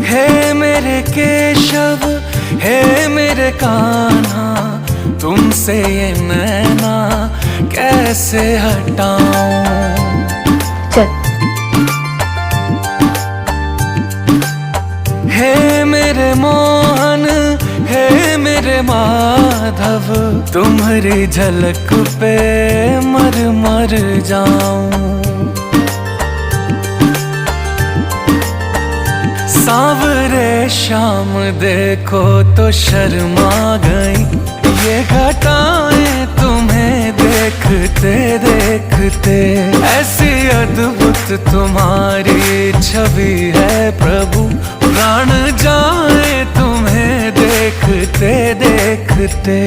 हे मेरे केशव, हे मेरे कान्हा, तुमसे ये नैना कैसे हटाऊं। चल। हे मेरे मोहन, हे मेरे माधव, तुम्हारी झलक पे मर मर जाऊं। सांवरे शाम देखो तो शर्मा गई, ये घटाएं तुम्हें देखते देखते। ऐसी अद्भुत तुम्हारी छवि है प्रभु, प्राण जाए तुम्हें देखते देखते।